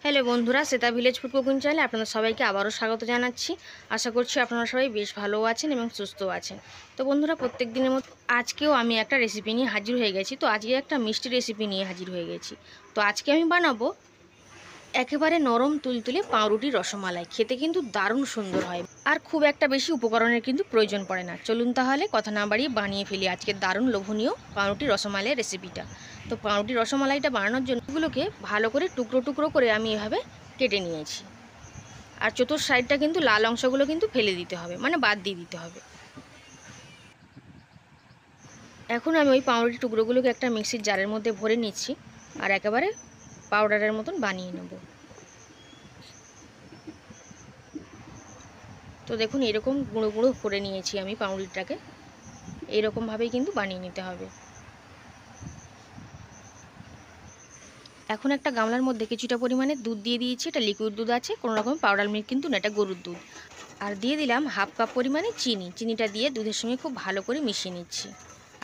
Hello বন্ধুরা, Shweta village food cooking চ্যানেলে আপনাদের সবাইকে আবারও স্বাগত জানাচ্ছি। আশা করছি আপনারা সবাই বেশ ভালো আছেন এবং সুস্থ আছেন। তো বন্ধুরা, প্রত্যেক দিনের মতো আজকেও আমি একটা রেসিপি নিয়ে হাজির হয়ে গেছি। তো আজকে একটা মিষ্টি রেসিপি নিয়ে হাজির হয়ে গেছি। তো আজকে আমি বানাবো একেবারে নরম তুলতুলে পাউরুটির রসমালাই। খেতে কিন্তু দারুণ সুন্দর হয়, আর খুব একটা বেশি উপকরণের কিন্তু প্রয়োজন পড়ে না। চলুন তাহলে কথা না বাড়িয়ে বানিয়ে ফেলি আজকের দারুণ লোভনীয় পাউরুটির রসমালাই রেসিপিটা। তো পাউরুটির রসমালাইটা বানানোর জন্য এগুলোকে ভালো করে টুকরো টুকরো করে আমি এভাবে কেটে নিয়েছি। আর চতুর সাইডটা কিন্তু লাল অংশগুলো কিন্তু ফেলে দিতে হবে, মানে বাদ দিয়ে দিতে হবে। এখন আমি ওই পাউরুটি টুকরোগুলোকে একটা মিক্সির জারের মধ্যে ভরে নিচ্ছি আর একেবারে পাউডারের মতন বানিয়ে নেব। তো দেখুন, এরকম গুঁড়ো গুঁড়ো করে নিয়েছি আমি পাউরুটিটাকে। এইরকমভাবেই কিন্তু বানিয়ে নিতে হবে। এখন একটা গামলার মধ্যে কিছুটা পরিমাণে দুধ দিয়ে দিয়েছি। এটা লিকুইড দুধ আছে, কোনো রকম পাউডার মিল্ক কিন্তু না, এটা গরুর দুধ। আর দিয়ে দিলাম হাফ কাপ পরিমাণে চিনি। চিনিটা দিয়ে দুধের সঙ্গে খুব ভালো করে মিশিয়ে নিচ্ছি।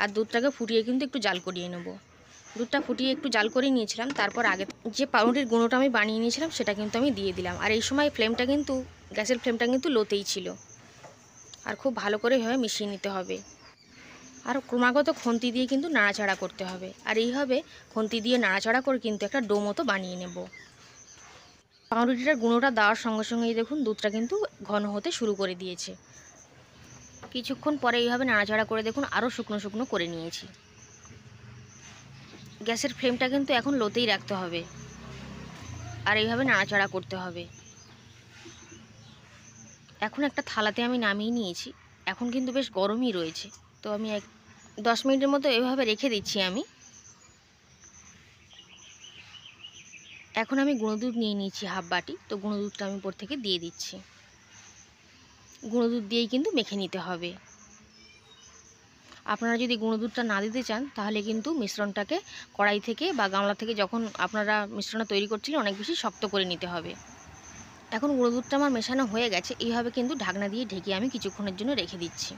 আর দুধটাকে ফুটিয়ে কিন্তু একটু জাল করিয়ে নেব। দুধটা ফুটিয়ে একটু জাল করে নিয়েছিলাম, তারপর আগে যে পাউরুটির গুঁড়োটা আমি বানিয়ে নিয়েছিলাম সেটা কিন্তু আমি দিয়ে দিলাম। আর এই সময় ফ্লেমটা কিন্তু, গ্যাসের ফ্লেমটা কিন্তু লোতেই ছিল। আর খুব ভালো করে এভাবে মিশিয়ে নিতে হবে। আর ক্রমাগত খুন্তি দিয়ে কিন্তু নাড়াচাড়া করতে হবে। আর এইভাবে খুন্তি দিয়ে নাড়াচাড়া করে কিন্তু একটা ডো মতো বানিয়ে নেব। পাউরুটিটার গুঁড়োটা দেওয়ার সঙ্গে সঙ্গেই দেখুন দুধটা কিন্তু ঘন হতে শুরু করে দিয়েছে। কিছুক্ষণ পরে এইভাবে নাড়াচাড়া করে দেখুন আরও শুকনো শুকনো করে নিয়েছি। গ্যাসের ফ্লেমটা কিন্তু এখন লোতেই রাখতে হবে আর এইভাবে নাড়াচাড়া করতে হবে। এখন একটা থালাতে আমি নামিয়ে নিয়েছি। এখন কিন্তু বেশ গরমই রয়েছে। তো আমি 10 মিনিটের মতো এভাবে রেখে দিচ্ছি আমি। এখন আমি গুঁড়ো দুধ নিয়ে নিয়েছি হাফ বাটি। তো গুঁড়ো দুধটা আমি উপর থেকে দিয়ে দিচ্ছি। গুঁড়ো দুধ দিয়েই কিন্তু মেখে নিতে হবে। আপনারা যদি গুঁড়ো দুধটা না দিতে চান তাহলে কিন্তু মিশ্রণটাকে কড়াই থেকে বা গামলা থেকে যখন আপনারা মিশ্রণটা তৈরি করছিলেন অনেক বেশি শক্ত করে নিতে হবে। এখন গুঁড়ো দুধটা আমার মেশানো হয়ে গেছে। এইভাবে কিন্তু ঢাকনা দিয়ে ঢেকে আমি কিছুক্ষণের জন্য রেখে দিচ্ছি।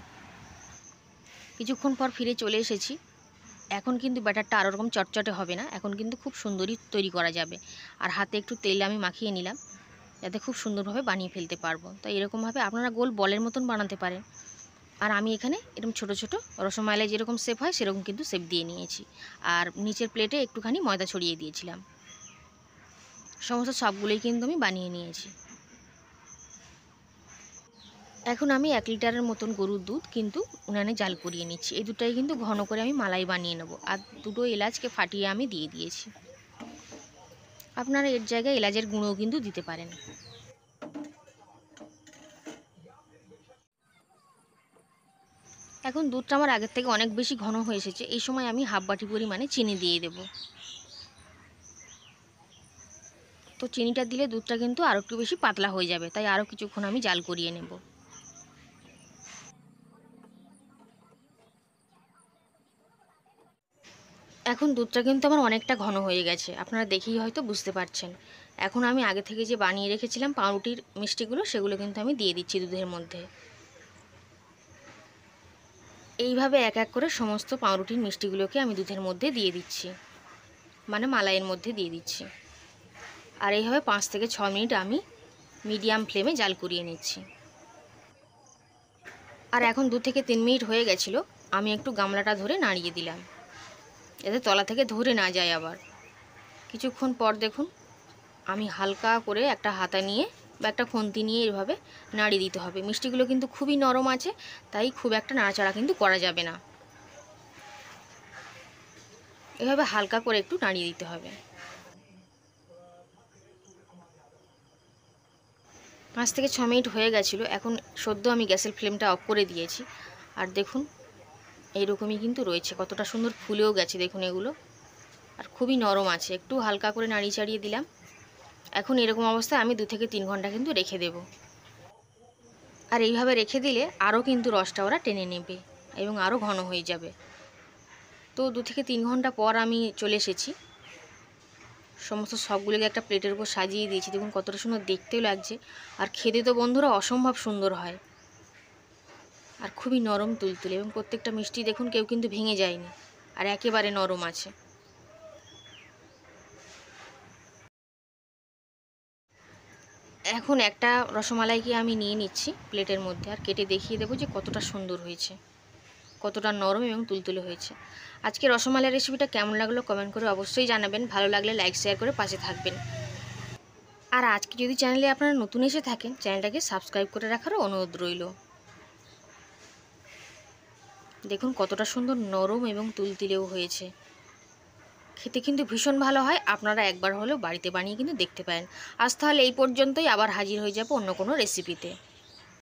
কিছুক্ষণ পর ফিরে চলে এসেছি। এখন কিন্তু ব্যাটারটা আরও রকম চটচটে হবে না, এখন কিন্তু খুব সুন্দরই তৈরি করা যাবে। আর হাতে একটু তেল আমি মাখিয়ে নিলাম যাতে খুব সুন্দরভাবে বানিয়ে ফেলতে পারবো। তাই এরকমভাবে আপনারা গোল বলের মতন বানাতে পারেন। আর আমি এখানে এরকম ছোট ছোট রসমালাই যেরকম শেপ হয় সেরকম কিন্তু শেপ দিয়ে নিয়েছি। আর নিচের প্লেটে একটুখানি ময়দা ছড়িয়ে দিয়েছিলাম। সমস্ত সবগুলোই কিন্তু আমি বানিয়ে নিয়েছি। এখন আমি 1 লিটারের মতন গরুর দুধ কিন্তু উনানে জাল করিয়ে নিচ্ছি। এই দুধটাই কিন্তু ঘন করে আমি মালাই বানিয়ে নেব। আর দুটো এলাচকে ফাটিয়ে আমি দিয়ে দিয়েছি। আপনারা এর জায়গায় এলাচের গুঁড়োও কিন্তু দিতে পারেন। এখন দুধটা আমার আগের থেকে অনেক বেশি ঘন হয়ে এসেছে। এই সময় আমি হাফ বাটি পরিমাণে চিনি দিয়ে দেব। তো চিনিটা দিলে দুধটা কিন্তু আরও একটু বেশি পাতলা হয়ে যাবে, তাই আরও কিছুক্ষণ আমি জাল করিয়ে নেব। এখন দুধটা কিন্তু আমার অনেকটা ঘন হয়ে গেছে, আপনারা দেখেই হয়তো বুঝতে পারছেন। এখন আমি আগে থেকে যে বানিয়ে রেখেছিলাম পাউরুটির মিষ্টিগুলো সেগুলো কিন্তু আমি দিয়ে দিচ্ছি দুধের মধ্যে। এইভাবে এক এক করে সমস্ত পাউরুটির মিষ্টিগুলোকে আমি দুধের মধ্যে দিয়ে দিচ্ছি, মানে মালাইয়ের মধ্যে দিয়ে দিচ্ছি। আর এইভাবে 5 থেকে 6 মিনিট আমি মিডিয়াম ফ্লেমে জাল করিয়ে নিচ্ছি। আর এখন 2 থেকে 3 মিনিট হয়ে গেছিলো। আমি একটু গামলাটা ধরে নাড়িয়ে দিলাম যাতে তলা থেকে ধরে না যায়। আবার কিছুক্ষণ পর দেখুন আমি হালকা করে একটা হাতা নিয়ে বা একটা খুন্তি নিয়ে এভাবে নাড়িয়ে দিতে হবে। মিষ্টিগুলো কিন্তু খুবই নরম আছে, তাই খুব একটা নাড়াচাড়া কিন্তু করা যাবে না। এভাবে হালকা করে একটু নাড়িয়ে দিতে হবে। 5 থেকে 6 মিনিট হয়ে গেছিলো। এখন সদ্য আমি গ্যাসের ফ্লেমটা অফ করে দিয়েছি। আর দেখুন এইরকমই কিন্তু রয়েছে, কতটা সুন্দর ফুলেও গেছে দেখুন এগুলো। আর খুবই নরম আছে। একটু হালকা করে নাড়িয়ে চাড়িয়ে দিলাম। এখন এরকম অবস্থায় আমি 2 থেকে 3 ঘন্টা কিন্তু রেখে দেব। আর এইভাবে রেখে দিলে আরও কিন্তু রসটা ওরা টেনে নেবে এবং আরও ঘন হয়ে যাবে। তো 2 থেকে 3 ঘন্টা পর আমি চলে এসেছি। সমস্ত সবগুলোকে একটা প্লেটের উপর সাজিয়ে দিয়েছি। দেখুন কতটা সুন্দর দেখতেও লাগছে। আর খেতে তো বন্ধুরা অসম্ভব সুন্দর হয়। আর খুবই নরম তুলতুলে, এবং প্রত্যেকটা মিষ্টি দেখুন কেউ কিন্তু ভেঙে যায়নি আর একেবারে নরম আছে। এখন একটা রসমালাইকে আমি নিয়ে নিচ্ছি প্লেটের মধ্যে, আর কেটে দেখিয়ে দেবো যে কতটা সুন্দর হয়েছে, কতটা নরম এবং তুলতুলে হয়েছে। আজকে রসমালাই রেসিপিটা কেমন লাগলো কমেন্ট করে অবশ্যই জানাবেন। ভালো লাগলে লাইক শেয়ার করে পাশে থাকবেন। আর আজকে যদি চ্যানেলে আপনারা নতুন এসে থাকেন, চ্যানেলটাকে সাবস্ক্রাইব করে রাখারও অনুরোধ রইল। দেখুন কতটা সুন্দর নরম এবং তুলতুলেও হয়েছে, খেতে কিন্তু ভীষণ ভালো হয়। আপনারা একবার হলেও বাড়িতে বানিয়ে কিন্তু দেখতে পারেন। আজ তাহলে এই পর্যন্তই, আবার হাজির হয়ে যাবো অন্য কোনো রেসিপিতে।